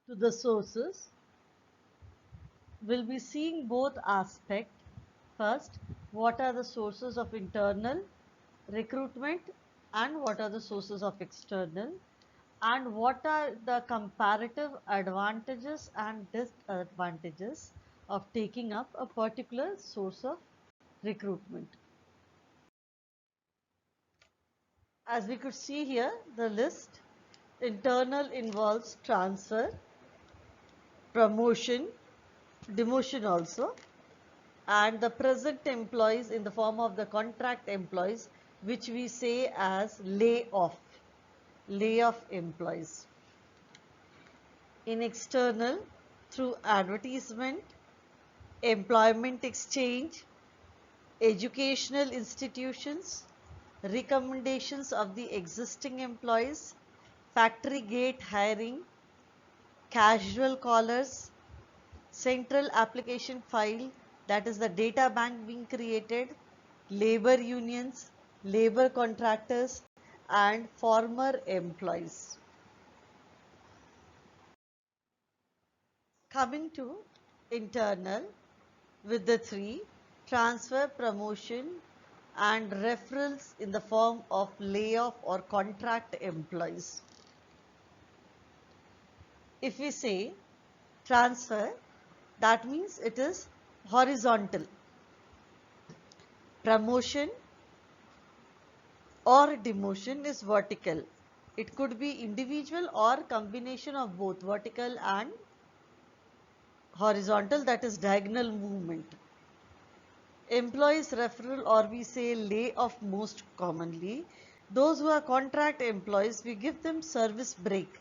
to the sources, we'll be seeing both aspects. First, what are the sources of internal recruitment and what are the sources of external, and what are the comparative advantages and disadvantages of taking up a particular source of recruitment. As we could see here, the list: internal involves transfer, promotion, demotion also, and the present employees in the form of the contract employees, which we say as layoff employees. In external, through advertisement, employment exchange, educational institutions, recommendations of the existing employees, factory gate hiring, casual callers, central application file, that is the data bank being created, labor unions, labor contractors, and former employees. Coming to internal, with the three: transfer, promotion, and referrals in the form of layoff or contract employees. If we say transfer, that means it is horizontal. Promotion or demotion is vertical. It could be individual or combination of both vertical and horizontal, that is diagonal movement. Employees referral, or we say layoff most commonly. Those who are contract employees, we give them service break.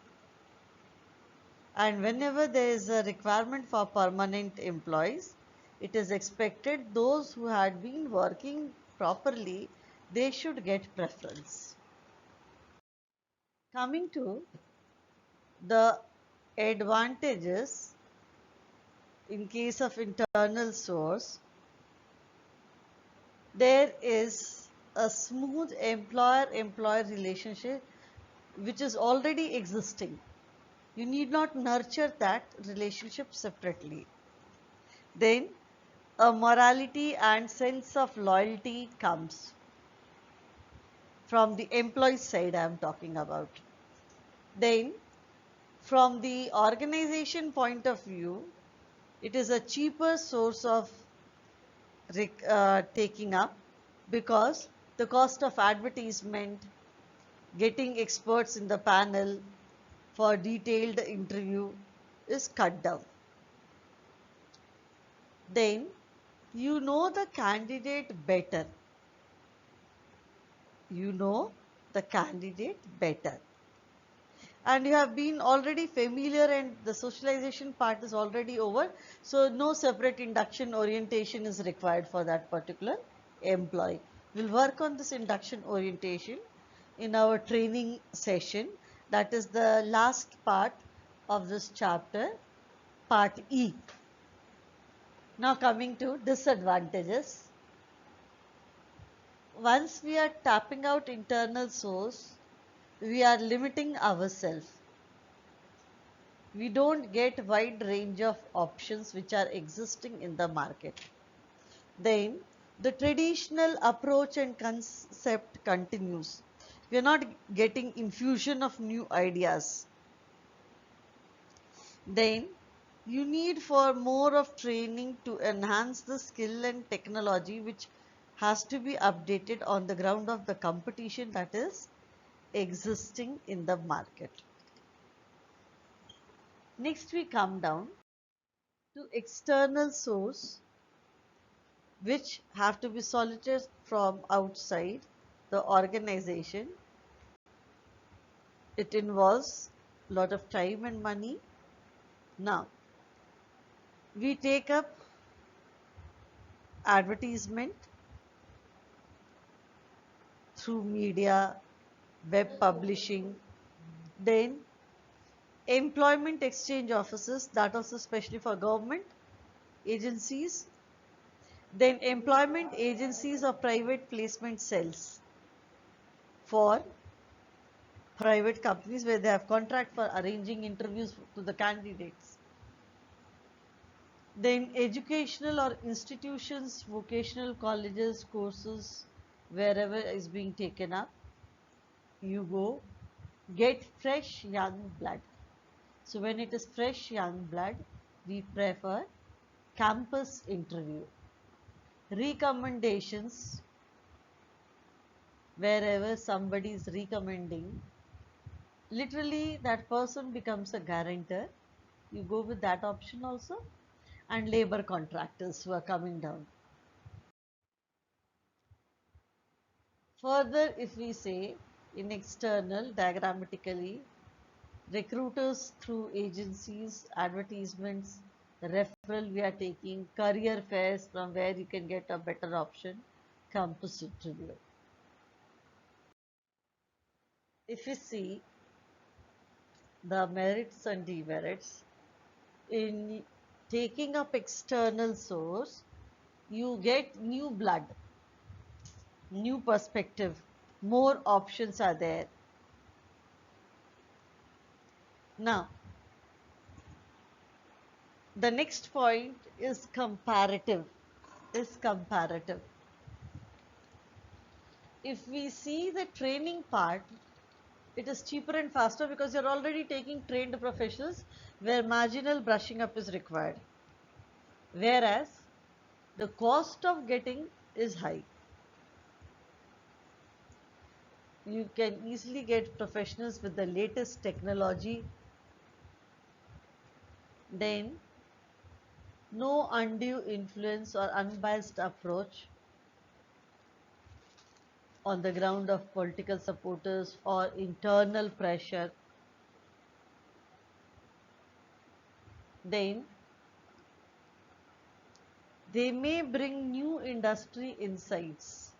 And whenever there is a requirement for permanent employees, it is expected those who had been working properly, they should get preference. Coming to the advantages in case of internal source, there is a smooth employer-employer relationship which is already existing. You need not nurture that relationship separately. Then a morality and sense of loyalty comes from the employee side I am talking about. Then from the organization point of view, it is a cheaper source of taking up, because the cost of advertisement, getting experts in the panel for detailed interview is cut down. Then you know the candidate better. You know the candidate better. And you have been already familiar and the socialization part is already over. So no separate induction orientation is required for that particular employee. We'll work on this induction orientation in our training session. That is the last part of this chapter, part E. Now coming to disadvantages. Once we are tapping out internal source, we are limiting ourselves. We don't get wide range of options which are existing in the market. Then the traditional approach and concept continues. We are not getting infusion of new ideas. Then you need for more of training to enhance the skill and technology which has to be updated on the ground of the competition that is existing in the market. Next we come down to external source which have to be solicited from outside the organization. It involves a lot of time and money. Now we take up advertisement through media, web publishing, then employment exchange offices, that also especially for government agencies, then employment agencies or private placement cells for private companies where they have contract for arranging interviews to the candidates. Then educational or institutions, vocational colleges, courses, wherever is being taken up, you go, get fresh young blood. So when it is fresh young blood, we prefer campus interview. Recommendations, wherever somebody is recommending, literally that person becomes a guarantor. You go with that option also. And labor contractors who are coming down. Further, if we say in external, diagrammatically, recruiters through agencies, advertisements, the referral we are taking, career fairs from where you can get a better option, campus interview. If you see the merits and demerits, in taking up external source, you get new blood, new perspective, more options are there. Now, the next point is comparative. If we see the training part, it is cheaper and faster because you're already taking trained professionals where marginal brushing up is required. Whereas the cost of getting is high. You can easily get professionals with the latest technology. Then no undue influence or unbiased approach on the ground of political supporters or internal pressure. Then they may bring new industry insights,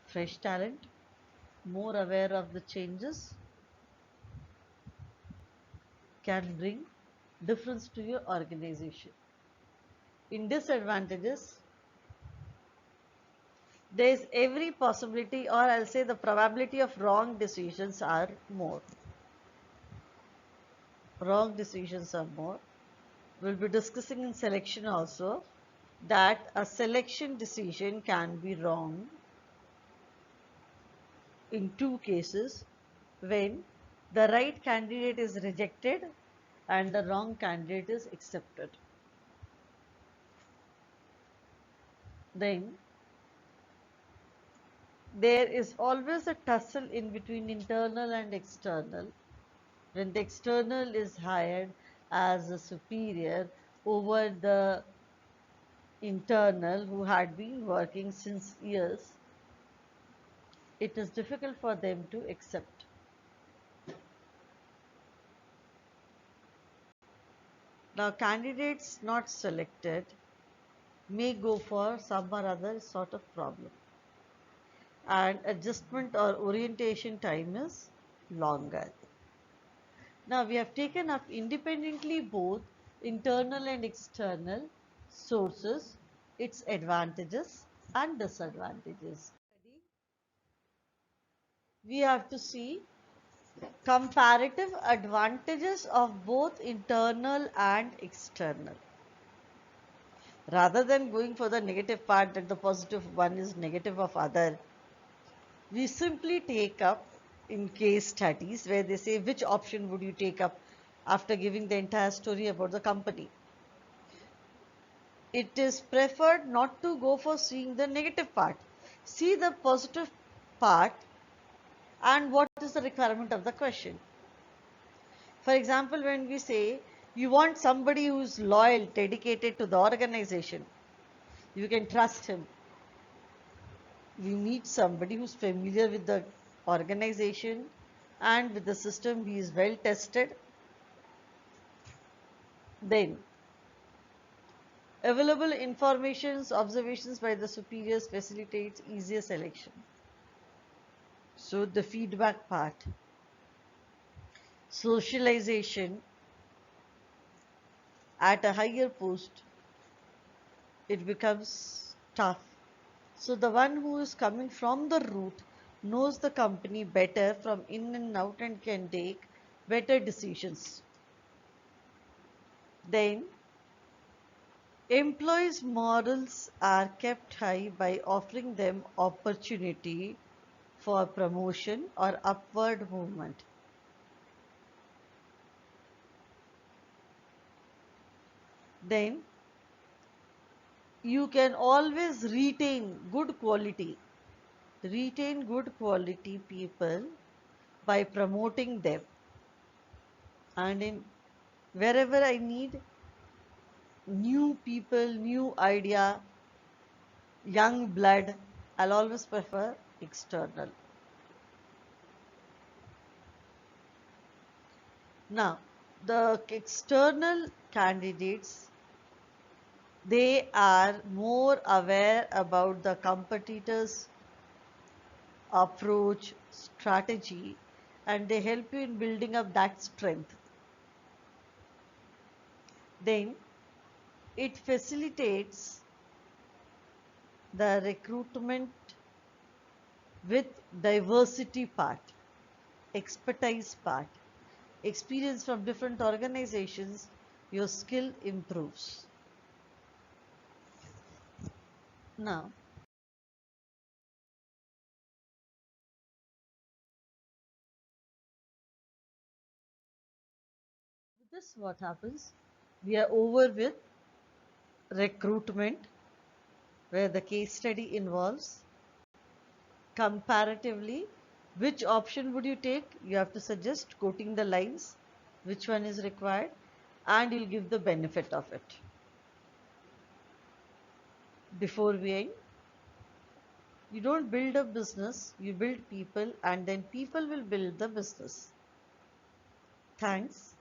fresh talent, more aware of the changes, can bring difference to your organization. In disadvantages, there is every possibility, or I'll say the probability of wrong decisions are more. Wrong decisions are more. We'll be discussing in selection also that a selection decision can be wrong in two cases, when the right candidate is rejected and the wrong candidate is accepted. Then there is always a tussle in between internal and external. When the external is hired as a superior over the internal who had been working since years, it is difficult for them to accept. Now, candidates not selected may go for some or other sort of problem, and adjustment or orientation time is longer. Now, we have taken up independently both internal and external sources, its advantages and disadvantages. We have to see comparative advantages of both internal and external. Rather than going for the negative part that the positive one is negative of other, we simply take up in case studies where they say which option would you take up after giving the entire story about the company. It is preferred not to go for seeing the negative part. See the positive part and what is the requirement of the question. For example, when we say you want somebody who is loyal, dedicated to the organization, you can trust him. You need somebody who's familiar with the organization and with the system, he is well tested. Then available informations, observations by the superiors facilitates easier selection. So the feedback part, socialization at a higher post, it becomes tough. So the one who is coming from the root knows the company better from in and out and can take better decisions. Then, employees' morals are kept high by offering them opportunity for promotion or upward movement. Then, you can always retain good quality people by promoting them. And in wherever I need new people, new idea, young blood, I'll always prefer external. Now, the external candidates, they are more aware about the competitors' approach, strategy, and they help you in building up that strength. Then it facilitates the recruitment with diversity part, expertise part, experience from different organizations, your skill improves. Now, this what happens? We are over with recruitment, where the case study involves comparatively which option would you take. You have to suggest quoting the lines, which one is required, and you'll give the benefit of it. Before we end, you don't build a business, you build people, and then people will build the business. Thanks.